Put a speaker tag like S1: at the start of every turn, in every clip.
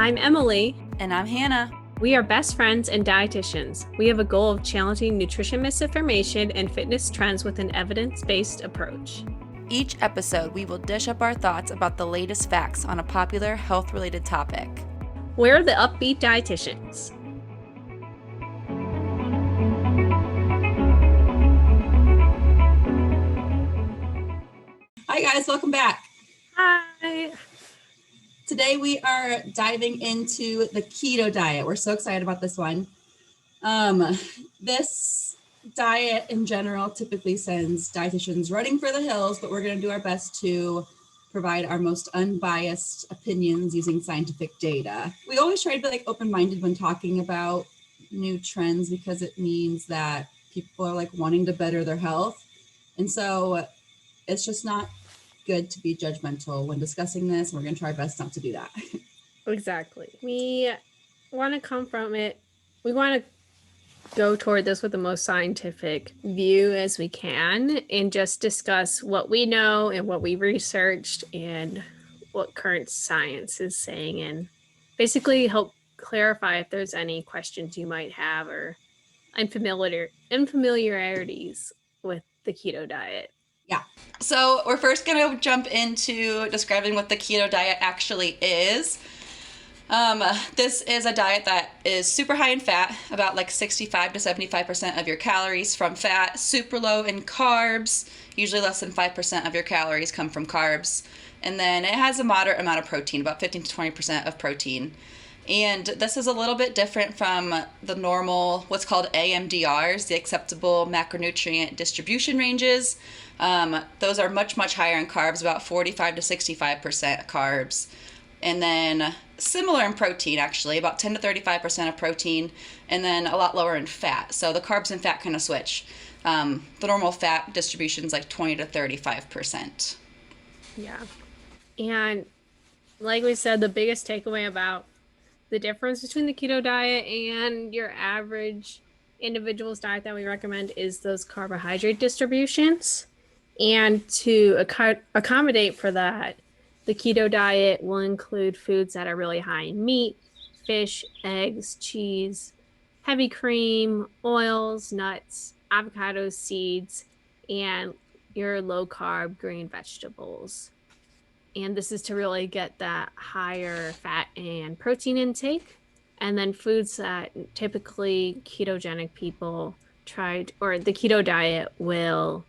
S1: I'm Emily.
S2: And I'm Hannah.
S1: We are best friends and dietitians. We have a goal of challenging nutrition misinformation and fitness trends with an evidence-based approach.
S2: Each episode, we will dish up our thoughts about the latest facts on a popular health-related topic.
S1: We're the Up-Beet Dietitians.
S3: Hi guys, welcome back.
S1: Hi.
S3: Today we are diving into the keto diet. We're so excited about this one. This diet in general typically sends dietitians running for the hills, but we're going to do our best to provide our most unbiased opinions using scientific data. We always try to be open-minded when talking about new trends because it means that people are wanting to better their health. And so it's just not good to be judgmental when discussing this. We're going to try our best not to do that.
S1: Exactly. We want to come from it. We want to go toward this with the most scientific view as we can and just discuss what we know and what we researched and what current science is saying, and basically help clarify if there's any questions you might have or unfamiliarities with the keto diet.
S3: Yeah.
S2: So we're first going to jump into describing what the keto diet actually is. This is a diet that is super high in fat, about 65 to 75% of your calories from fat, super low in carbs, usually less than 5% of your calories come from carbs. And then it has a moderate amount of protein, about 15 to 20% of protein. And this is a little bit different from the normal, what's called AMDRs, the acceptable macronutrient distribution ranges. Those are much, much higher in carbs, about 45 to 65% carbs. And then similar in protein, actually, about 10 to 35% of protein, and then a lot lower in fat. So the carbs and fat kind of switch. The normal fat distribution is 20 to 35%.
S1: Yeah. And like we said, the biggest takeaway about the difference between the keto diet and your average individual's diet that we recommend is those carbohydrate distributions. And to accommodate for that, the keto diet will include foods that are really high in meat, fish, eggs, cheese, heavy cream, oils, nuts, avocados, seeds, and your low-carb green vegetables. And this is to really get that higher fat and protein intake. And then foods that typically ketogenic people or the keto diet will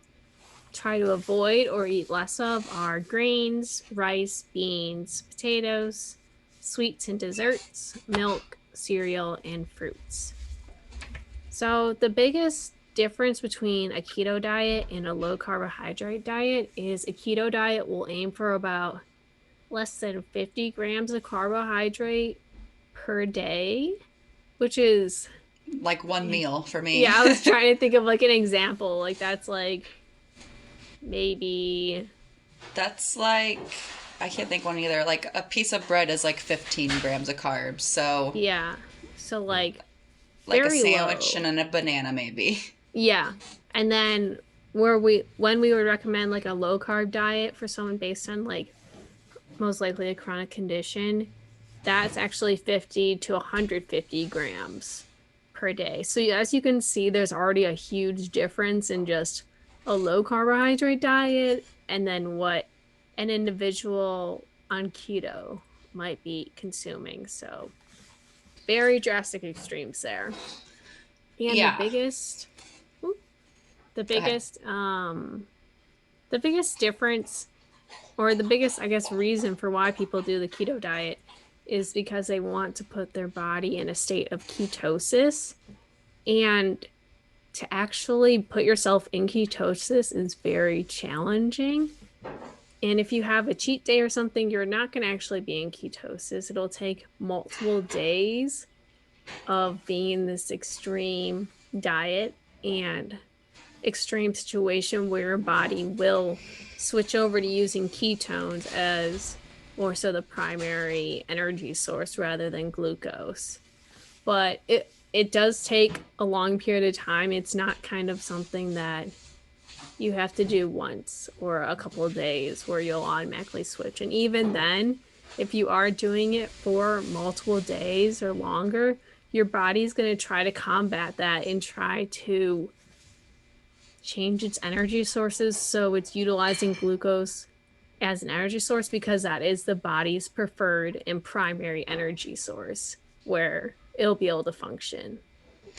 S1: try to avoid or eat less of are grains, rice, beans, potatoes, sweets and desserts, milk, cereal, and fruits. So the biggest difference between a keto diet and a low carbohydrate diet is a keto diet will aim for about less than 50 grams of carbohydrate per day, which is
S2: like one meal for me.
S1: Yeah, I was trying to think of an example. That's maybe that's
S2: I can't think one either. A piece of bread is 15 grams of carbs. So
S1: yeah, so
S2: like a sandwich
S1: low.
S2: And a banana maybe.
S1: Yeah. And then when we would recommend a low carb diet for someone based on most likely a chronic condition, that's actually 50 to 150 grams per day. So as you can see, there's already a huge difference in just a low carbohydrate diet and then what an individual on keto might be consuming. So very drastic extremes there. And
S2: yeah.
S1: the biggest difference, or the biggest, I guess, reason for why people do the keto diet is because they want to put their body in a state of ketosis. And to actually put yourself in ketosis is very challenging. And if you have a cheat day or something, you're not going to actually be in ketosis. It'll take multiple days of being this extreme diet and extreme situation where your body will switch over to using ketones as more so the primary energy source rather than glucose. But it does take a long period of time. It's not kind of something that you have to do once or a couple of days where you'll automatically switch. And even then, if you are doing it for multiple days or longer, your body's going to try to combat that and try to change its energy sources. So it's utilizing glucose as an energy source because that is the body's preferred and primary energy source where it'll be able to function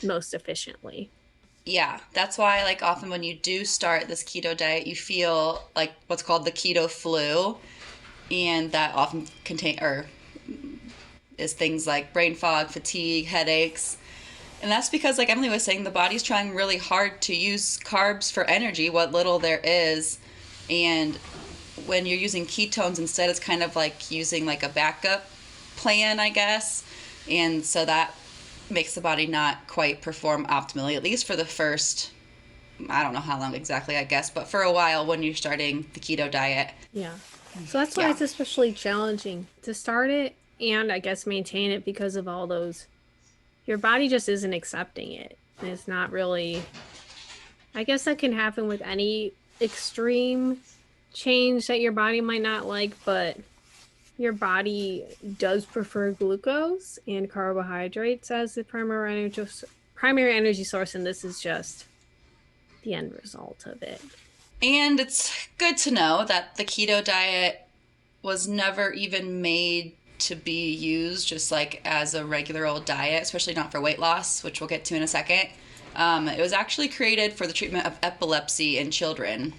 S1: most efficiently.
S2: Yeah, that's why like often when you do start this keto diet, you feel like what's called the keto flu, and that often contain or is things like brain fog, fatigue, headaches. And that's because, like Emily was saying, the body's trying really hard to use carbs for energy, what little there is. And when you're using ketones instead, it's kind of like using like a backup plan, I guess. And so that makes the body not quite perform optimally, at least for the first, I don't know how long exactly, I guess, but for a while when you're starting the keto diet.
S1: Yeah. So that's why it's especially challenging to start it and I guess maintain it because of all those. Your body just isn't accepting it. And it's not really. I guess that can happen with any extreme change that your body might not like, but your body does prefer glucose and carbohydrates as the primary energy source, and this is just the end result of it.
S2: And it's good to know that the keto diet was never even made to be used just like as a regular old diet, especially not for weight loss, which we'll get to in a second. It was actually created for the treatment of epilepsy in children,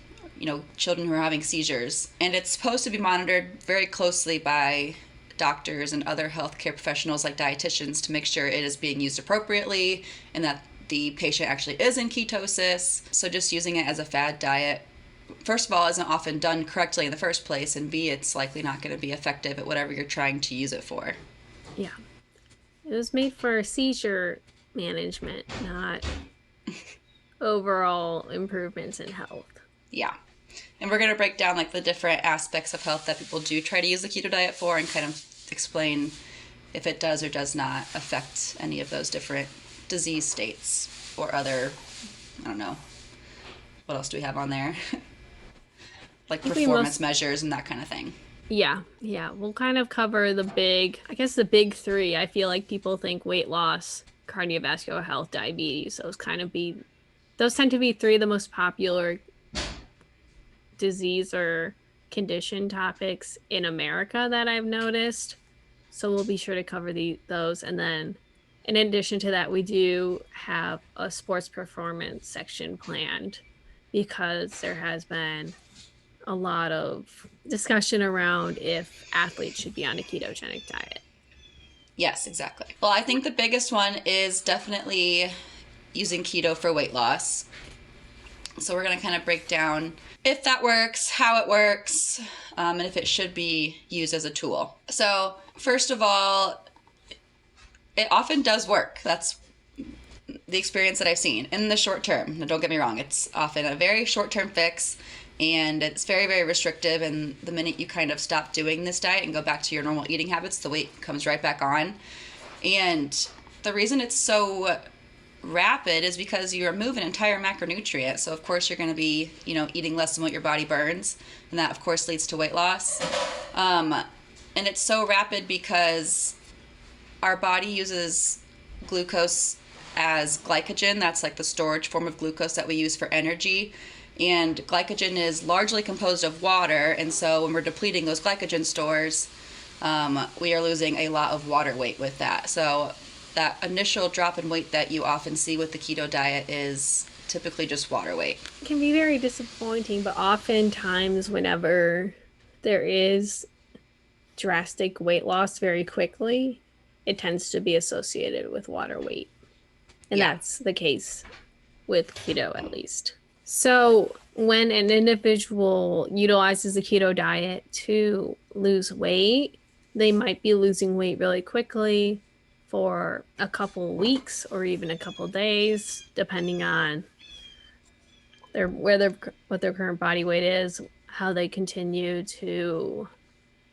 S2: children who are having seizures. And it's supposed to be monitored very closely by doctors and other healthcare professionals like dietitians to make sure it is being used appropriately and that the patient actually is in ketosis. So just using it as a fad diet, first of all, isn't often done correctly in the first place, and B, it's likely not going to be effective at whatever you're trying to use it for.
S1: Yeah. It was made for seizure management, not overall improvements in health.
S2: Yeah. And we're going to break down like the different aspects of health that people do try to use the keto diet for and kind of explain if it does or does not affect any of those different disease states or other, I don't know, what else do we have on there? Like performance measures and that kind of thing.
S1: Yeah. We'll kind of cover the big three. I feel like people think weight loss, cardiovascular health, diabetes. Those tend to be three of the most popular disease or condition topics in America that I've noticed. So we'll be sure to cover those. And then in addition to that, we do have a sports performance section planned because there has been a lot of discussion around if athletes should be on a ketogenic diet.
S2: Yes, exactly. Well, I think the biggest one is definitely using keto for weight loss. So we're going to kind of break down if that works, how it works, and if it should be used as a tool. So first of all, it often does work. That's the experience that I've seen in the short term. Now, don't get me wrong. It's often a very short-term fix, and it's very, very restrictive. And the minute you kind of stop doing this diet and go back to your normal eating habits, the weight comes right back on. And the reason it's so rapid is because you remove an entire macronutrient. So of course you're going to be, eating less than what your body burns, and that of course leads to weight loss. And it's so rapid because our body uses glucose as glycogen. That's like the storage form of glucose that we use for energy. And glycogen is largely composed of water, and so when we're depleting those glycogen stores, we are losing a lot of water weight with that. So that initial drop in weight that you often see with the keto diet is typically just water weight.
S1: It can be very disappointing, but oftentimes whenever there is drastic weight loss very quickly, it tends to be associated with water weight. And that's the case with keto, at least. So when an individual utilizes the keto diet to lose weight, they might be losing weight really quickly for a couple weeks or even a couple days, depending on what their current body weight is, how they continue to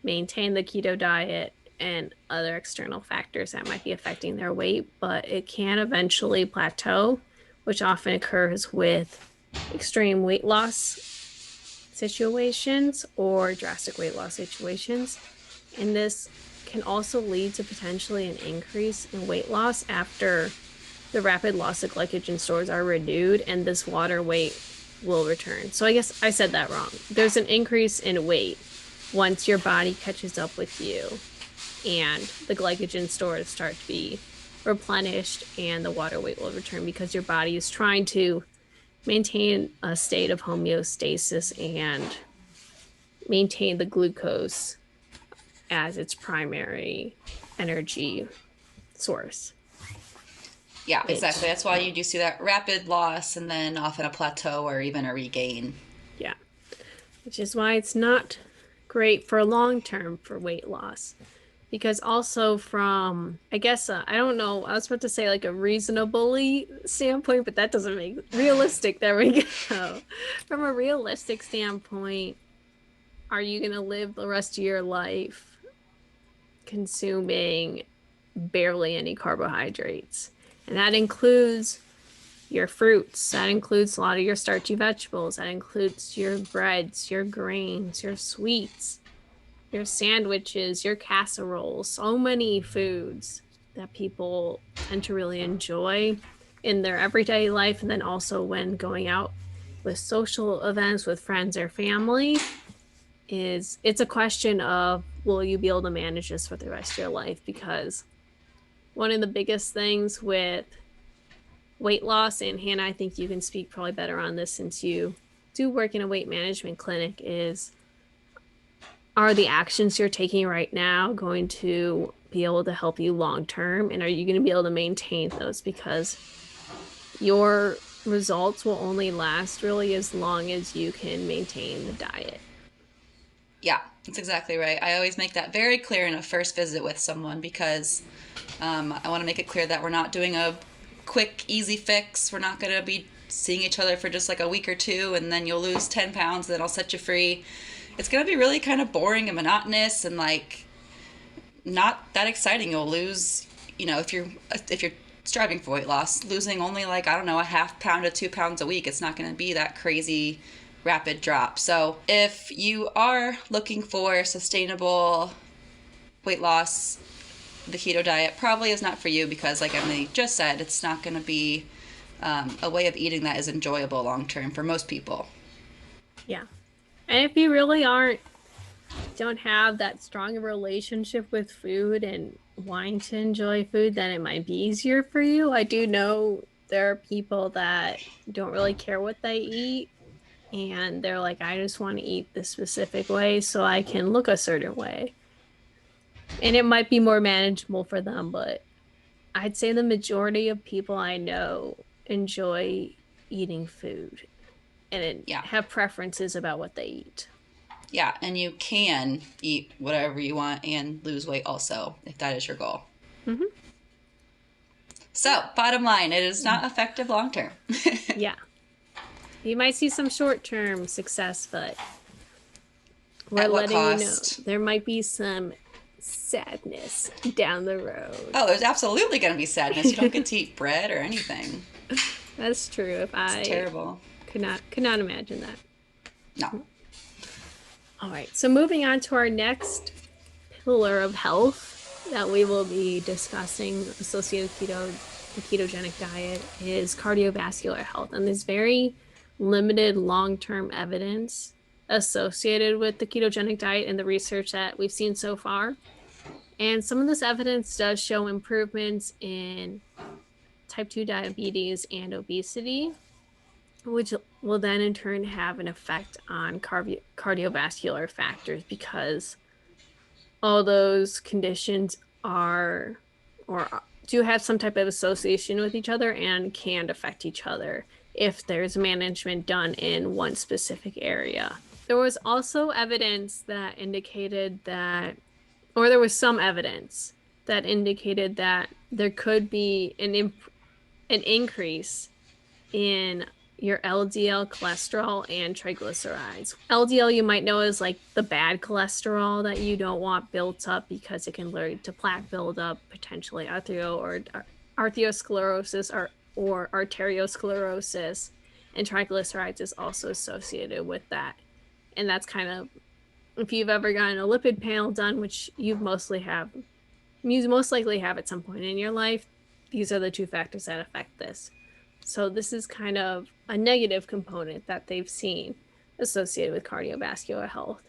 S1: maintain the keto diet, and other external factors that might be affecting their weight. But it can eventually plateau, which often occurs with extreme weight loss situations or drastic weight loss situations. And this can also lead to potentially an increase in weight loss after the rapid loss of glycogen stores are renewed and this water weight will return. So I guess I said that wrong. There's an increase in weight once your body catches up with you and the glycogen stores start to be replenished and the water weight will return because your body is trying to maintain a state of homeostasis and maintain the glucose as its primary energy source.
S2: Yeah, exactly. That's why you do see that rapid loss and then often a plateau or even a regain.
S1: Yeah. Which is why it's not great for long term for weight loss. Because also from, I guess, I don't know, I was about to say like a reasonably standpoint, but that doesn't make realistic. There we go. From a realistic standpoint, are you going to live the rest of your life consuming barely any carbohydrates? And that includes your fruits, that includes a lot of your starchy vegetables, that includes your breads, your grains, your sweets, your sandwiches, your casseroles, so many foods that people tend to really enjoy in their everyday life. And then also when going out with social events with friends or family, it's a question of, will you be able to manage this for the rest of your life? Because one of the biggest things with weight loss, and Hannah, I think you can speak probably better on this since you do work in a weight management clinic, is, are the actions you're taking right now going to be able to help you long term? And are you going to be able to maintain those? Because your results will only last really as long as you can maintain the diet.
S2: Yeah, that's exactly right. I always make that very clear in a first visit with someone because I want to make it clear that we're not doing a quick, easy fix. We're not going to be seeing each other for just like a week or two and then you'll lose 10 pounds, then I'll set you free. It's going to be really kind of boring and monotonous and like not that exciting. You'll lose, if you're striving for weight loss, losing only like, I don't know, a half pound to 2 pounds a week. It's not going to be that crazy rapid drop. So if you are looking for sustainable weight loss, the keto diet probably is not for you because, like Emily just said, it's not going to be a way of eating that is enjoyable long term for most people.
S1: Yeah. And if you really don't have that strong a relationship with food and wanting to enjoy food, then it might be easier for you. I do know there are people that don't really care what they eat and they're like, I just want to eat this specific way so I can look a certain way. And it might be more manageable for them, but I'd say the majority of people I know enjoy eating food and have preferences about what they eat.
S2: Yeah, and you can eat whatever you want and lose weight also, if that is your goal.
S1: Mm-hmm.
S2: So, bottom line, it is not effective long term.
S1: Yeah. You might see some short-term success, but we're letting you know there might be some sadness down the road.
S2: Oh, there's absolutely going to be sadness. You don't get to eat bread or anything.
S1: That's true.
S2: It's terrible.
S1: Could not imagine that.
S2: No.
S1: All right. So moving on to our next pillar of health that we will be discussing associated with the ketogenic diet is cardiovascular health. And there's very limited long-term evidence associated with the ketogenic diet and the research that we've seen so far. And some of this evidence does show improvements in type 2 diabetes and obesity, which will then in turn have an effect on cardiovascular factors because all those conditions are or do have some type of association with each other and can affect each other if there's management done in one specific area. There was also evidence that indicated that, or there was some evidence that indicated that there could be an increase in your LDL cholesterol and triglycerides. LDL you might know is like the bad cholesterol that you don't want built up because it can lead to plaque buildup, potentially arteriosclerosis or arteriosclerosis, and triglycerides is also associated with that. And that's kind of if you've ever gotten a lipid panel done, which you most likely have at some point in your life, these are the two factors that affect this. So this is kind of a negative component that they've seen associated with cardiovascular health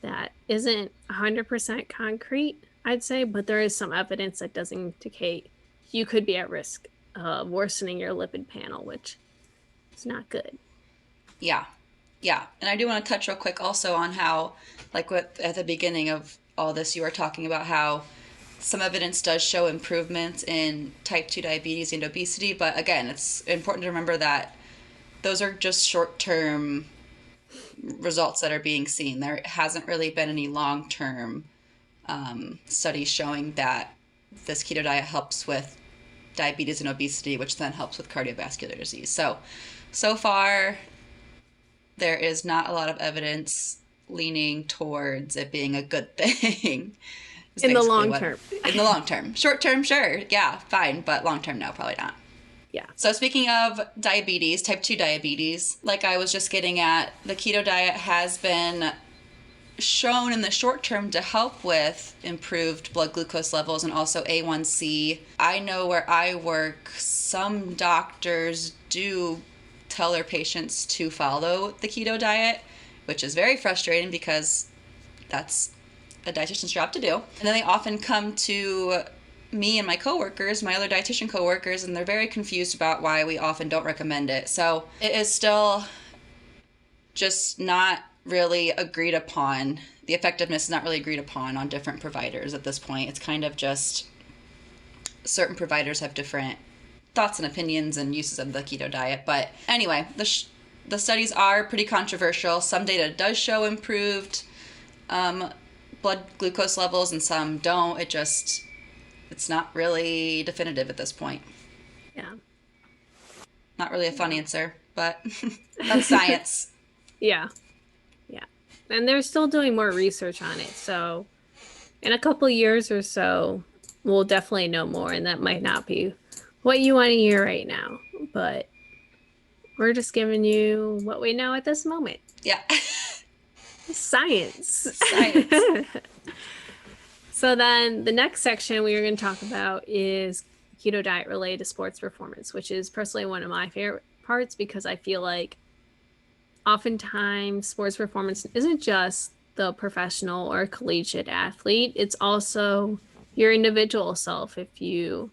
S1: that isn't 100% concrete, I'd say, but there is some evidence that does indicate you could be at risk of worsening your lipid panel, which is not good.
S2: Yeah. Yeah. And I do want to touch real quick also on how, like what at the beginning of all this, you were talking about how some evidence does show improvements in type 2 diabetes and obesity. But again, it's important to remember that those are just short-term results that are being seen. There hasn't really been any long-term studies showing that this keto diet helps with diabetes and obesity, which then helps with cardiovascular disease. So far, there is not a lot of evidence leaning towards it being a good thing.
S1: In the long term.
S2: In the long term. Short term, sure. Yeah, fine. But long term, no, probably not.
S1: Yeah.
S2: So speaking of diabetes, type 2 diabetes, like I was just getting at, the keto diet has been shown in the short term to help with improved blood glucose levels and also A1C. I know where I work, some doctors do tell their patients to follow the keto diet, which is very frustrating because that's a dietitian's job to do. And then they often come to me and my coworkers, my other dietitian coworkers, and they're very confused about why we often don't recommend it. So it is still just not really agreed upon. The effectiveness is not really agreed upon on different providers at this point. It's kind of just certain providers have different thoughts and opinions and uses of the keto diet. But anyway, the studies are pretty controversial. Some data does show improved blood glucose levels and some don't. It's not really definitive at this point.
S1: Yeah.
S2: Not really a fun answer, but that's science.
S1: Yeah. Yeah. And they're still doing more research on it. So in a couple years or so, we'll definitely know more. And that might not be what you want to hear right now. But we're just giving you what we know at this moment.
S2: Yeah.
S1: Science.
S2: Science.
S1: So then the next section we are going to talk about is keto diet related to sports performance, which is personally one of my favorite parts because I feel like oftentimes sports performance isn't just the professional or collegiate athlete. It's also your individual self. If you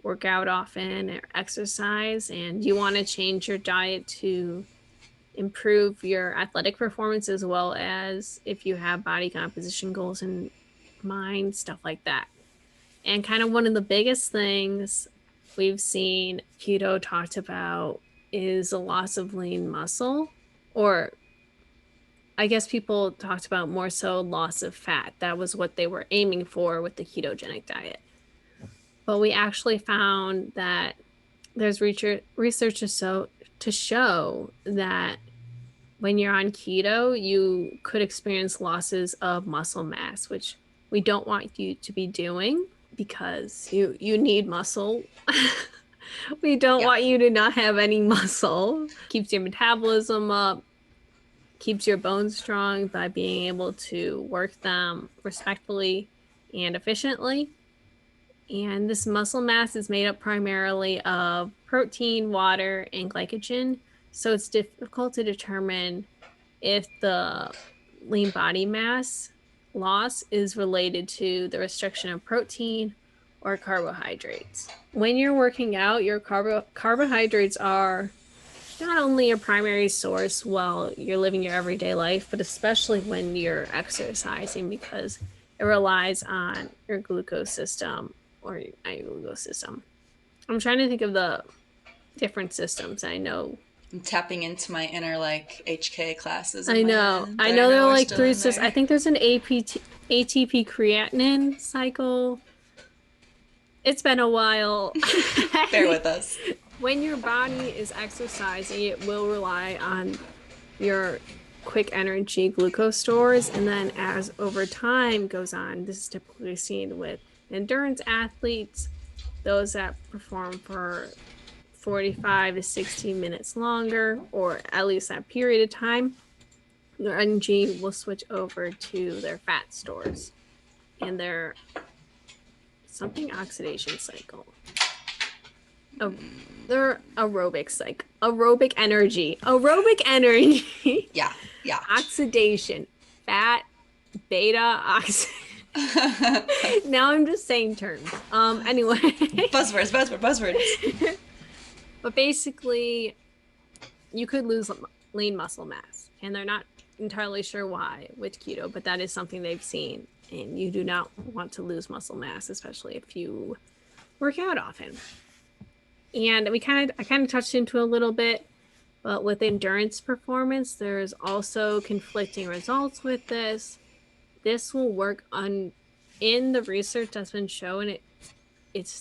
S1: work out often or exercise and you want to change your diet to improve your athletic performance, as well as if you have body composition goals in mind, stuff like that. And kind of one of the biggest things we've seen keto talked about is a loss of lean muscle, or I guess people talked about more so loss of fat. That was what they were aiming for with the ketogenic diet. But we actually found that there's research to show that when you're on keto, you could experience losses of muscle mass, which we don't want you to be doing because you need muscle. We don't want you to not have any muscle. Keeps your metabolism up, keeps your bones strong by being able to work them respectfully and efficiently. And this muscle mass is made up primarily of protein, water, and glycogen. So it's difficult to determine if the lean body mass loss is related to the restriction of protein or carbohydrates. When you're working out, your carbohydrates are not only your primary source while you're living your everyday life, but especially when you're exercising because it relies on your glucose system or your glucose system. I'm trying to think of the different systems. I know
S2: I'm tapping into my inner like HK classes.
S1: I know there are like three systems. I think there's an ATP creatinine cycle. It's been a while.
S2: Bear with us.
S1: When your body is exercising, it will rely on your quick energy glucose stores, and then as over time goes on, this is typically seen with endurance athletes, those that perform for 45 to 60 minutes longer, or at least that period of time. their energy will switch over to their fat stores and their something oxidation cycle. Their aerobic energy.
S2: Yeah.
S1: Oxidation, fat, beta oxidation. Now I'm just saying terms. Anyway.
S2: Buzzwords.
S1: But basically, you could lose lean muscle mass, and they're not entirely sure why with keto, but that is something they've seen. And you do not want to lose muscle mass, especially if you work out often. And I kind of touched into a little bit, but with endurance performance, there's also conflicting results with this. This will work in the research that's been shown. It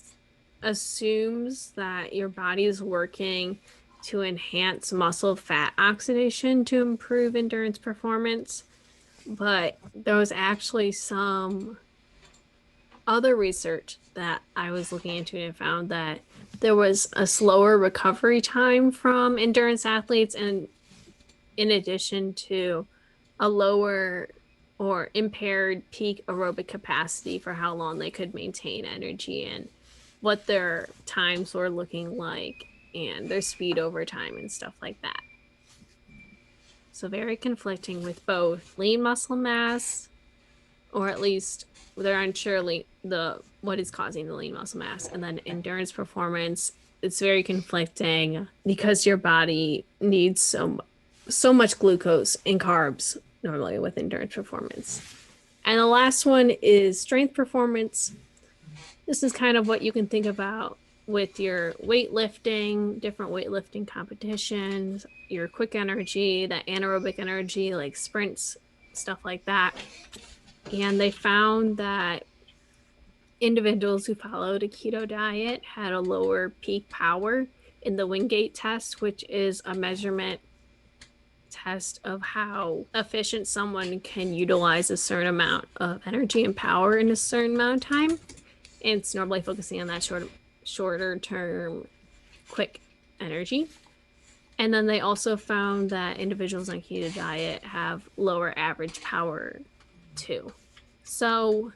S1: assumes that your body is working to enhance muscle fat oxidation to improve endurance performance. But there was actually some other research that I was looking into and found that there was a slower recovery time from endurance athletes, and in addition to a lower or impaired peak aerobic capacity for how long they could maintain energy and what their times were looking like and their speed over time and stuff like that. So very conflicting with both lean muscle mass, or at least they're unsure what is causing the lean muscle mass, and then endurance performance. It's very conflicting because your body needs so much glucose and carbs normally with endurance performance. And the last one is strength performance. This is kind of what you can think about with your weightlifting, different weightlifting competitions, your quick energy, that anaerobic energy like sprints, stuff like that. And they found that individuals who followed a keto diet had a lower peak power in the Wingate test, which is a measurement test of how efficient someone can utilize a certain amount of energy and power in a certain amount of time. And it's normally focusing on that shorter term quick energy. And then they also found that individuals on keto diet have lower average power too. So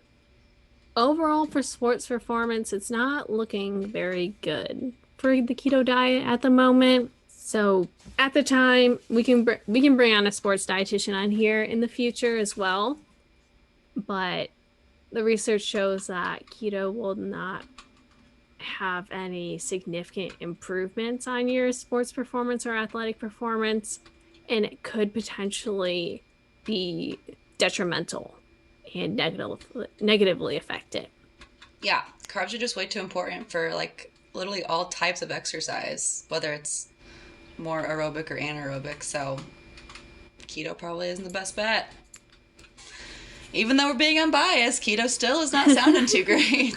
S1: overall for sports performance, it's not looking very good for the keto diet at the moment. So at the time, we can bring on a sports dietitian on here in the future as well. But the research shows that keto will not have any significant improvements on your sports performance or athletic performance, and it could potentially be detrimental and negatively affect it.
S2: Yeah, carbs are just way too important for like literally all types of exercise, whether it's more aerobic or anaerobic. So keto probably isn't the best bet. Even though we're being unbiased, keto still is not sounding too great.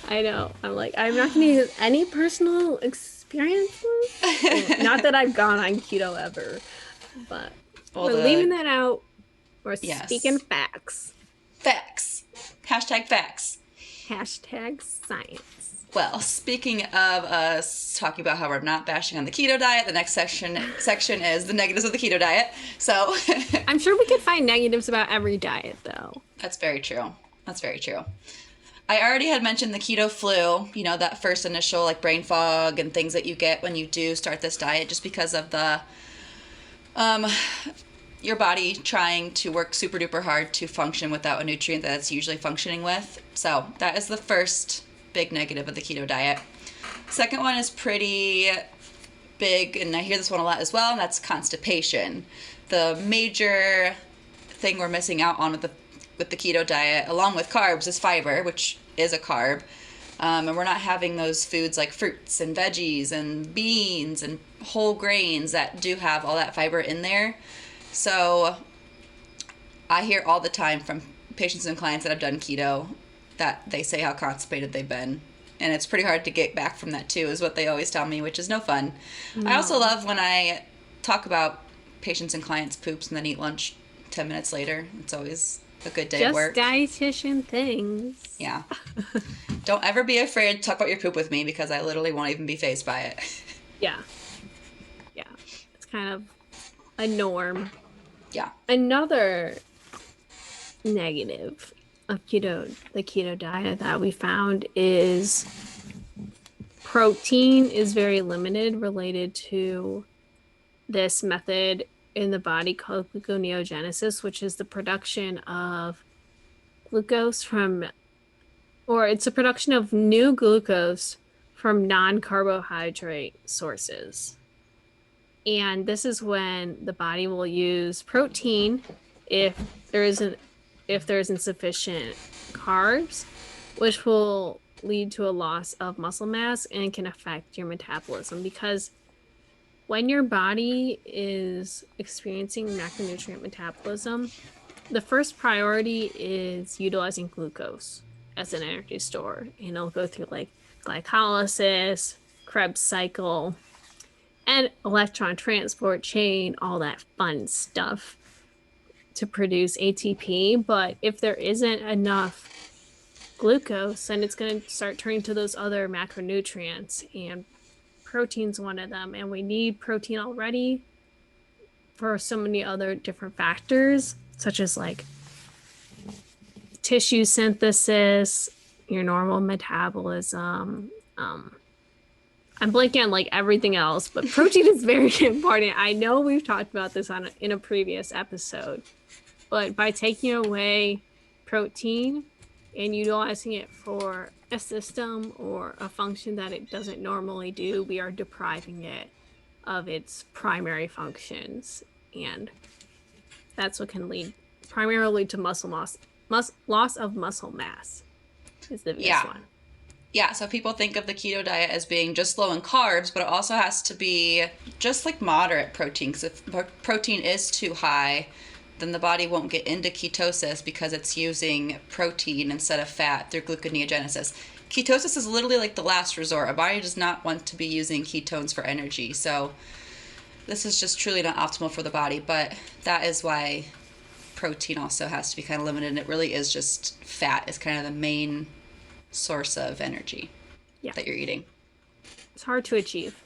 S1: I know. I'm not going to use any personal experiences. Not that I've gone on keto ever, but we're leaving that out. We're speaking facts.
S2: Facts. Hashtag facts.
S1: Hashtag science.
S2: Well, speaking of us talking about how we're not bashing on the keto diet, the next section is the negatives of the keto diet. So
S1: I'm sure we could find negatives about every diet, though.
S2: That's very true. I already had mentioned the keto flu, that first initial like brain fog and things that you get when you do start this diet, just because of the your body trying to work super duper hard to function without a nutrient that it's usually functioning with. So that is the first big negative of the keto diet. Second one is pretty big, and I hear this one a lot as well, and that's constipation. The major thing we're missing out on with the keto diet, along with carbs, is fiber, which is a carb. And we're not having those foods like fruits and veggies and beans and whole grains that do have all that fiber in there. So I hear all the time from patients and clients that have done keto that they say how constipated they've been. And it's pretty hard to get back from that too, is what they always tell me, which is no fun. No. I also love when I talk about patients and clients' poops and then eat lunch 10 minutes later. It's always a good day at work.
S1: Just dietitian things.
S2: Yeah. Don't ever be afraid to talk about your poop with me, because I literally won't even be fazed by it.
S1: Yeah. It's kind of a norm.
S2: Yeah.
S1: Another negative of the keto diet that we found is protein is very limited related to this method in the body called gluconeogenesis, which is the production of glucose from, or it's a production of new glucose from non-carbohydrate sources. And this is when the body will use protein if there isn't if there's insufficient carbs, which will lead to a loss of muscle mass and can affect your metabolism, because when your body is experiencing macronutrient metabolism, the first priority is utilizing glucose as an energy store. And it'll go through like glycolysis, Krebs cycle, and electron transport chain, all that fun stuff to produce ATP. But if there isn't enough glucose, then it's going to start turning to those other macronutrients, and protein's one of them. And we need protein already for so many other different factors, such as like tissue synthesis, your normal metabolism. I'm blanking on like everything else, but protein is very important. I know we've talked about this in a previous episode, but by taking away protein and utilizing it for a system or a function that it doesn't normally do, we are depriving it of its primary functions, and that's what can lead primarily to muscle loss of muscle mass is the biggest one.
S2: Yeah, so people think of the keto diet as being just low in carbs, but it also has to be just like moderate protein. Because if protein is too high, then the body won't get into ketosis because it's using protein instead of fat through gluconeogenesis. Ketosis is literally like the last resort. Our body does not want to be using ketones for energy. So this is just truly not optimal for the body, but that is why protein also has to be kind of limited. And it really is just fat is kind of the main source of energy that you're eating.
S1: It's hard to achieve.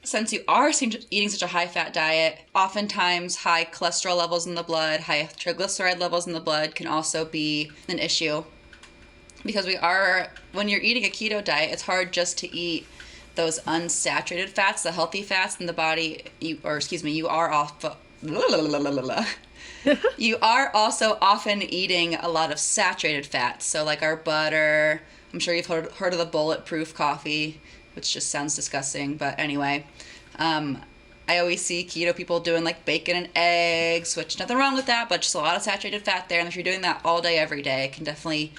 S1: Since you are eating such a high fat diet, oftentimes high cholesterol levels in the blood, high triglyceride levels in the blood can also be an issue, because when you're eating a keto diet, it's hard just to eat those unsaturated fats, the healthy fats in the body. You are also often eating a lot of saturated fats. So like our butter, I'm sure you've heard of the bulletproof coffee, which just sounds disgusting. But anyway, I always see keto people doing like bacon and eggs, which nothing wrong with that, but just a lot of saturated fat there. And if you're doing that all day, every day, it can definitely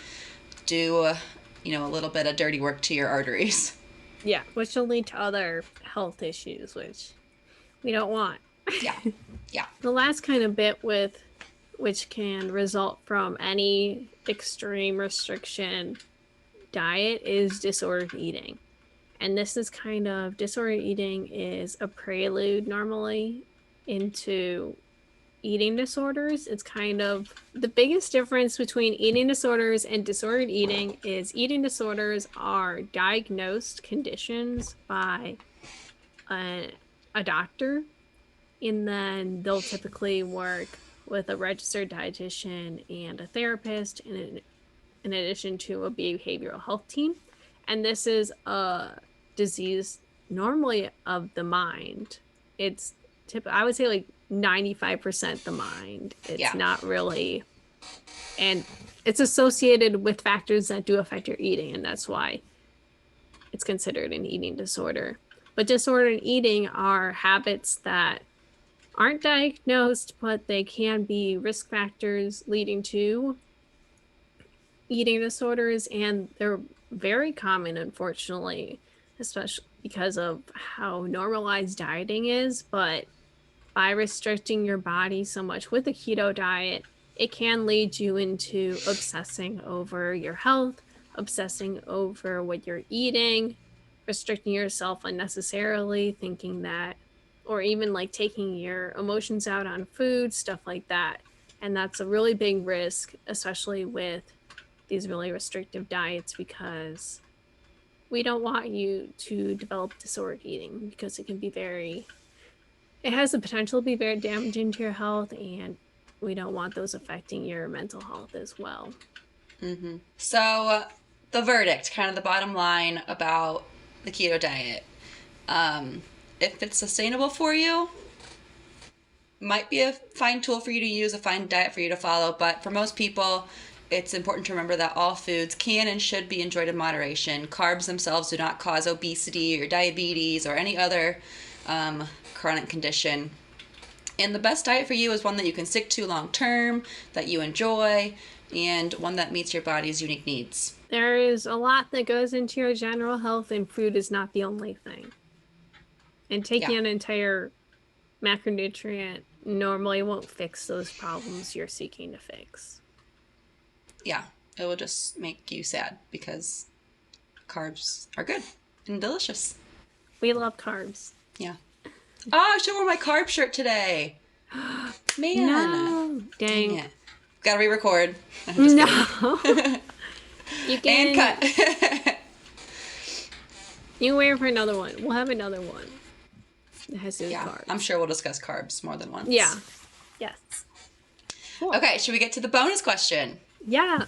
S1: do, a little bit of dirty work to your arteries. Yeah, which will lead to other health issues, which we don't want.
S2: Yeah.
S1: The last kind of bit which can result from any extreme restriction diet is disordered eating. And this is disordered eating is a prelude normally into eating disorders. It's kind of the biggest difference between eating disorders and disordered eating is eating disorders are diagnosed conditions by a doctor, and then they'll typically work with a registered dietitian and a therapist in addition to a behavioral health team. And this is a disease normally of the mind. It's I would say like 95% the mind. It's not really, and it's associated with factors that do affect your eating, and that's why it's considered an eating disorder. But disordered eating are habits that aren't diagnosed, but they can be risk factors leading to eating disorders, and they're very common, unfortunately, especially because of how normalized dieting is. But by restricting your body so much with a keto diet, it can lead you into obsessing over your health, obsessing over what you're eating, restricting yourself unnecessarily, thinking that, or even like taking your emotions out on food, stuff like that. And that's a really big risk, especially with these really restrictive diets, because we don't want you to develop disordered eating, because it can be very it has the potential to be very damaging to your health, and we don't want those affecting your mental health as well.
S2: So, the verdict, kind of the bottom line about the keto diet. If it's sustainable for you, might be a fine tool for you to use, a fine diet for you to follow, but for most people, it's important to remember that all foods can and should be enjoyed in moderation. Carbs themselves do not cause obesity or diabetes or any other chronic condition. And the best diet for you is one that you can stick to long term, that you enjoy, and one that meets your body's unique needs.
S1: There is a lot that goes into your general health, and food is not the only thing. And taking an entire macronutrient normally won't fix those problems you're seeking to fix.
S2: Yeah, it will just make you sad because carbs are good and delicious.
S1: We love carbs.
S2: Yeah. Oh, I should wear my carb shirt today. Man.
S1: No. Dang.
S2: it. Gotta re-record.
S1: No. You can.
S2: And cut.
S1: You wear for another one. We'll have another one. It has to do with carbs.
S2: I'm sure we'll discuss carbs more than once.
S1: Yeah. Yes. Cool.
S2: Okay, should we get to the bonus question?
S1: Yeah.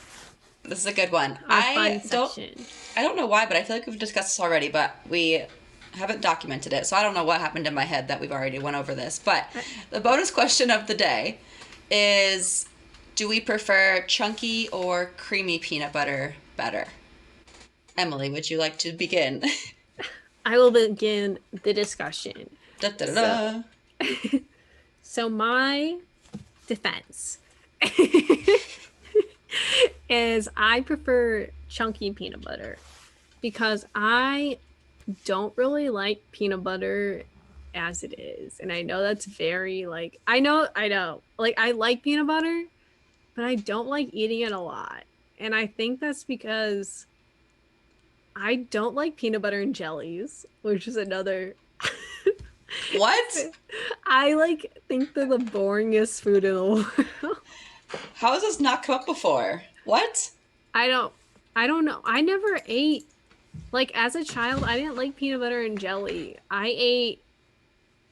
S2: This is a good one.
S1: Our fun section.
S2: I don't know why, but I feel like we've discussed this already, but we haven't documented it, so I don't know what happened in my head that we've already went over this. But the bonus question of the day is, do we prefer chunky or creamy peanut butter better? Emily, would you like to begin?
S1: I will begin the discussion.
S2: Da, da, da, da.
S1: So my defense is I prefer chunky peanut butter because I don't really like peanut butter as it is. And I know that's very I know. Like I like peanut butter, but I don't like eating it a lot. And I think that's because I don't like peanut butter and jellies, which is another.
S2: What?
S1: I think they're the boringest food in the world.
S2: How has this not come up before? What?
S1: I don't know. I never ate as a child, I didn't like peanut butter and jelly. I ate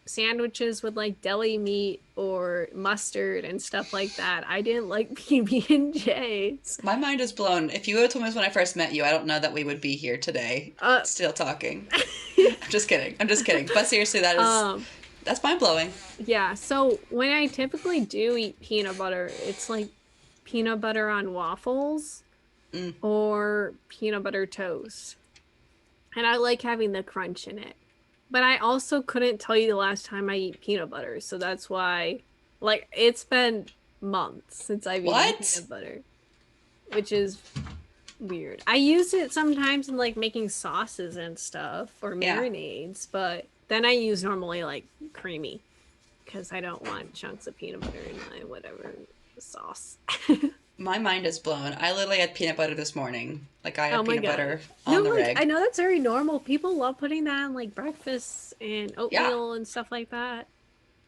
S1: sandwiches with deli meat or mustard and stuff like that. I didn't like PB&Js.
S2: My mind is blown. If you would have told me this when I first met you, I don't know that we would be here today still talking. I'm just kidding. But seriously, that's mind blowing.
S1: Yeah. So when I typically do eat peanut butter, it's peanut butter on waffles or peanut butter toast. And I like having the crunch in it. But I also couldn't tell you the last time I eat peanut butter. So that's why, it's been months since I've eaten peanut butter. Which is weird. I use it sometimes in, making sauces and stuff or marinades. But then I use normally, creamy. Because I don't want chunks of peanut butter in my whatever sauce.
S2: My mind is blown. I literally had peanut butter this morning. I had peanut butter on the reg.
S1: I know that's very normal. People love putting that on breakfast and oatmeal and stuff like that.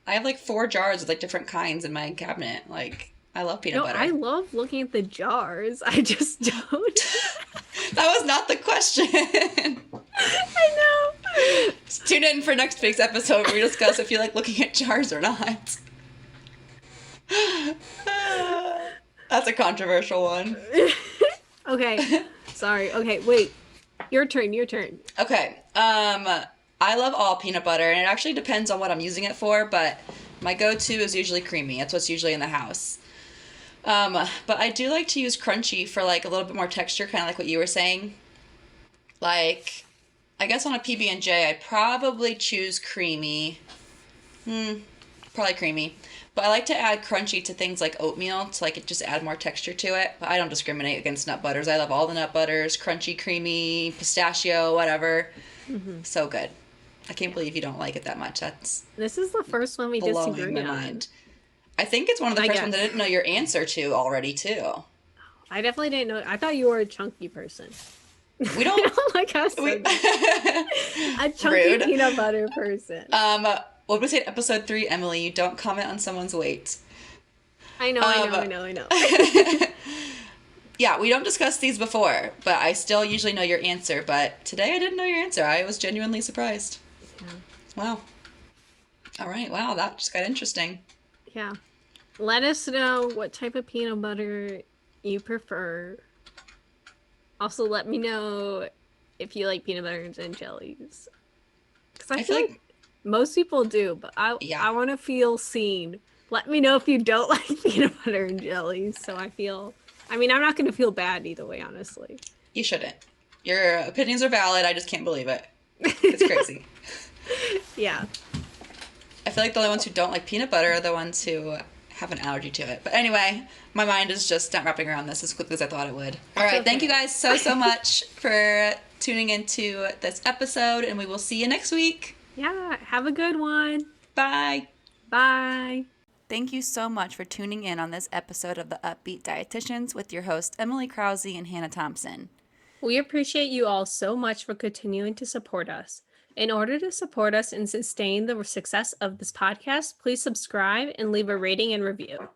S2: I have 4 jars of different kinds in my cabinet. I love peanut butter.
S1: I love looking at the jars. I just don't.
S2: That was not the question.
S1: I know.
S2: Tune in for next week's episode where we discuss if you like looking at jars or not. That's a controversial one.
S1: Okay. Sorry. Okay, wait. Your turn.
S2: Okay. I love all peanut butter, and it actually depends on what I'm using it for, but my go-to is usually creamy. That's what's usually in the house. But I do like to use crunchy for a little bit more texture, kind of like what you were saying. I guess on a PB&J, I'd probably choose creamy. Probably creamy. But I like to add crunchy to things like oatmeal to just add more texture to it. But I don't discriminate against nut butters. I love all the nut butters, crunchy, creamy, pistachio, whatever. Mm-hmm. So good. I can't believe you don't like it that much.
S1: This is the first one we disagree on. Mind.
S2: I think it's one of the first ones I didn't know your answer to already too.
S1: I definitely didn't know. I thought you were a chunky person.
S2: We don't,
S1: like us. A chunky peanut butter person.
S2: What did we say in episode 3, Emily? You don't comment on someone's weight.
S1: I know.
S2: Yeah, we don't discuss these before, but I still usually know your answer. But today I didn't know your answer. I was genuinely surprised. Yeah. Wow. All right. Wow, that just got interesting.
S1: Yeah. Let us know what type of peanut butter you prefer. Also, let me know if you like peanut butter and jellies. Because I
S2: I
S1: feel
S2: feel
S1: like
S2: like,
S1: most people do, but
S2: yeah,
S1: I want to feel seen. Let me know if you don't like peanut butter and jellies. So I mean, I'm not going to feel bad either way, honestly.
S2: you shouldn't. Your opinions are valid. I just can't believe it. It's crazy.
S1: Yeah.
S2: I feel like the only ones who don't like peanut butter are the ones who have an allergy to it. But anyway, my mind is just not wrapping around this as quickly as I thought it would. All right, thank you guys so much for tuning into this episode, and we will see you next week.
S1: Yeah. Have a good one.
S2: Bye.
S1: Bye.
S2: Thank you so much for tuning in on this episode of the Up-Beet Dietitians with your hosts Emily Krause and Hannah Thompson.
S1: We appreciate you all so much for continuing to support us. In order to support us and sustain the success of this podcast, please subscribe and leave a rating and review.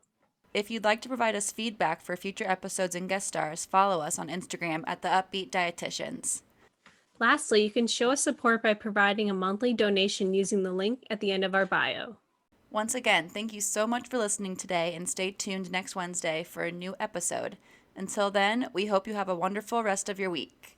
S2: If you'd like to provide us feedback for future episodes and guest stars, follow us on Instagram at the Up-Beet Dietitians.
S1: Lastly, you can show us support by providing a monthly donation using the link at the end of our bio.
S2: Once again, thank you so much for listening today, and stay tuned next Wednesday for a new episode. Until then, we hope you have a wonderful rest of your week.